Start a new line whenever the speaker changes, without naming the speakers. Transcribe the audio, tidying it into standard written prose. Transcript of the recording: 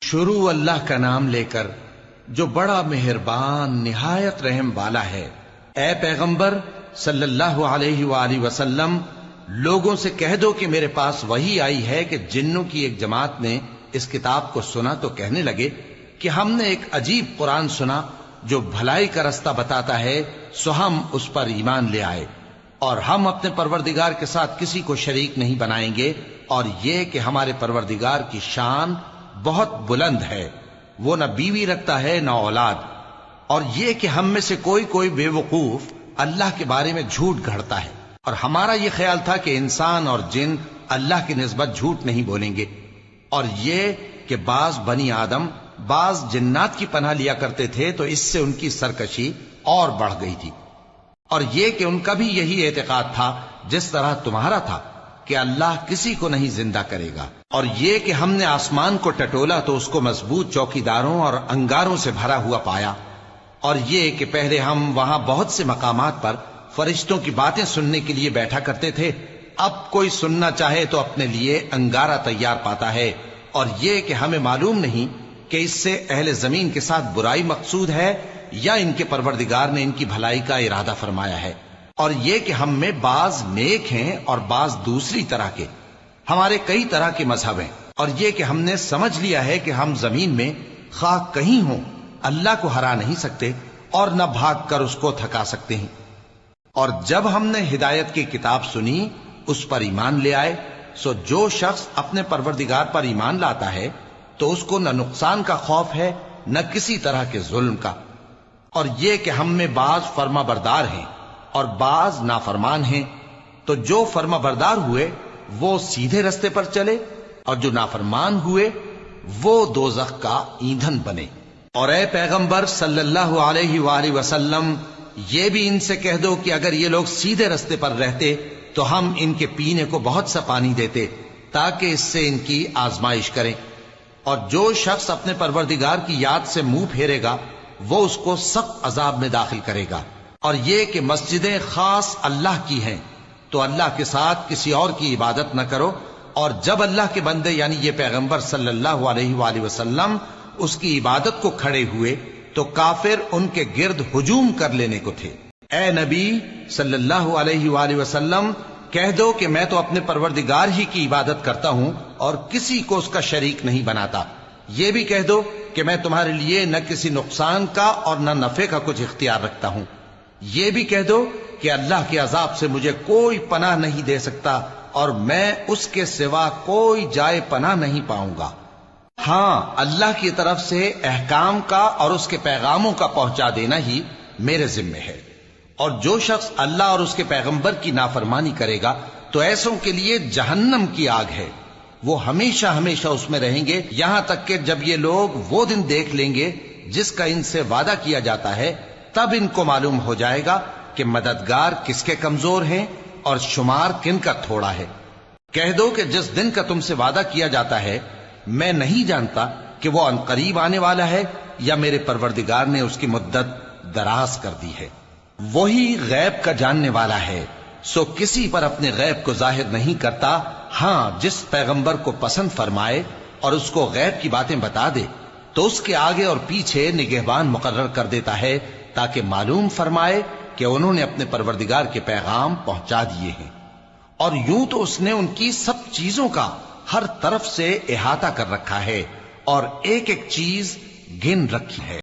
شروع اللہ کا نام لے کر جو بڑا مہربان نہایت رحم والا ہے۔ اے پیغمبر صلی اللہ علیہ وآلہ وسلم، لوگوں سے کہہ دو کہ میرے پاس وحی آئی ہے کہ جنوں کی ایک جماعت نے اس کتاب کو سنا تو کہنے لگے کہ ہم نے ایک عجیب قرآن سنا جو بھلائی کا رستہ بتاتا ہے، سو ہم اس پر ایمان لے آئے، اور ہم اپنے پروردگار کے ساتھ کسی کو شریک نہیں بنائیں گے، اور یہ کہ ہمارے پروردگار کی شان بہت بلند ہے، وہ نہ بیوی رکھتا ہے نہ اولاد، اور یہ کہ ہم میں سے کوئی بے وقوف اللہ کے بارے میں جھوٹ گھڑتا ہے، اور ہمارا یہ خیال تھا کہ انسان اور جن اللہ کی نسبت جھوٹ نہیں بولیں گے، اور یہ کہ بعض بنی آدم بعض جنات کی پناہ لیا کرتے تھے تو اس سے ان کی سرکشی اور بڑھ گئی تھی، اور یہ کہ ان کا بھی یہی اعتقاد تھا جس طرح تمہارا تھا کہ اللہ کسی کو نہیں زندہ کرے گا، اور یہ کہ ہم نے آسمان کو ٹٹولا تو اس کو مضبوط چوکیداروں اور انگاروں سے بھرا ہوا پایا، اور یہ کہ پہلے ہم وہاں بہت سے مقامات پر فرشتوں کی باتیں سننے کے لیے بیٹھا کرتے تھے، اب کوئی سننا چاہے تو اپنے لیے انگارہ تیار پاتا ہے، اور یہ کہ ہمیں معلوم نہیں کہ اس سے اہل زمین کے ساتھ برائی مقصود ہے یا ان کے پروردگار نے ان کی بھلائی کا ارادہ فرمایا ہے، اور یہ کہ ہم میں بعض نیک ہیں اور بعض دوسری طرح کے، ہمارے کئی طرح کے مذہب ہیں، اور یہ کہ ہم نے سمجھ لیا ہے کہ ہم زمین میں خواہ کہیں ہوں اللہ کو ہرا نہیں سکتے اور نہ بھاگ کر اس کو تھکا سکتے ہیں، اور جب ہم نے ہدایت کی کتاب سنی اس پر ایمان لے آئے، سو جو شخص اپنے پروردگار پر ایمان لاتا ہے تو اس کو نہ نقصان کا خوف ہے نہ کسی طرح کے ظلم کا، اور یہ کہ ہم میں بعض فرما بردار ہیں اور بعض نافرمان ہیں، تو جو فرما بردار ہوئے وہ سیدھے رستے پر چلے، اور جو نافرمان ہوئے وہ دوزخ کا ایندھن بنے۔ اور اے پیغمبر صلی اللہ علیہ وآلہ وسلم، یہ بھی ان سے کہہ دو کہ اگر یہ لوگ سیدھے رستے پر رہتے تو ہم ان کے پینے کو بہت سا پانی دیتے تاکہ اس سے ان کی آزمائش کریں، اور جو شخص اپنے پروردگار کی یاد سے منہ پھیرے گا وہ اس کو سخت عذاب میں داخل کرے گا، اور یہ کہ مسجدیں خاص اللہ کی ہیں تو اللہ کے ساتھ کسی اور کی عبادت نہ کرو، اور جب اللہ کے بندے یعنی یہ پیغمبر صلی اللہ علیہ وآلہ وسلم اس کی عبادت کو کھڑے ہوئے تو کافر ان کے گرد ہجوم کر لینے کو تھے۔ اے نبی صلی اللہ علیہ وآلہ وسلم، کہہ دو کہ میں تو اپنے پروردگار ہی کی عبادت کرتا ہوں اور کسی کو اس کا شریک نہیں بناتا، یہ بھی کہہ دو کہ میں تمہارے لیے نہ کسی نقصان کا اور نہ نفع کا کچھ اختیار رکھتا ہوں، یہ بھی کہہ دو کہ اللہ کے عذاب سے مجھے کوئی پناہ نہیں دے سکتا اور میں اس کے سوا کوئی جائے پناہ نہیں پاؤں گا، ہاں اللہ کی طرف سے احکام کا اور اس کے پیغاموں کا پہنچا دینا ہی میرے ذمہ ہے، اور جو شخص اللہ اور اس کے پیغمبر کی نافرمانی کرے گا تو ایسوں کے لیے جہنم کی آگ ہے، وہ ہمیشہ ہمیشہ اس میں رہیں گے، یہاں تک کہ جب یہ لوگ وہ دن دیکھ لیں گے جس کا ان سے وعدہ کیا جاتا ہے، تب ان کو معلوم ہو جائے گا کہ مددگار کس کے کمزور ہیں اور شمار کن کا تھوڑا ہے۔ کہہ دو کہ جس دن کا تم سے وعدہ کیا جاتا ہے میں نہیں جانتا کہ وہ عنقریب آنے والا ہے یا میرے پروردگار نے اس کی مدت دراز کر دی ہے، وہی غیب کا جاننے والا ہے، سو کسی پر اپنے غیب کو ظاہر نہیں کرتا، ہاں جس پیغمبر کو پسند فرمائے اور اس کو غیب کی باتیں بتا دے تو اس کے آگے اور پیچھے نگہبان مقرر کر دیتا ہے تاکہ معلوم فرمائے کہ انہوں نے اپنے پروردگار کے پیغام پہنچا دیے ہیں، اور یوں تو اس نے ان کی سب چیزوں کا ہر طرف سے احاطہ کر رکھا ہے اور ایک ایک چیز گن رکھی ہے۔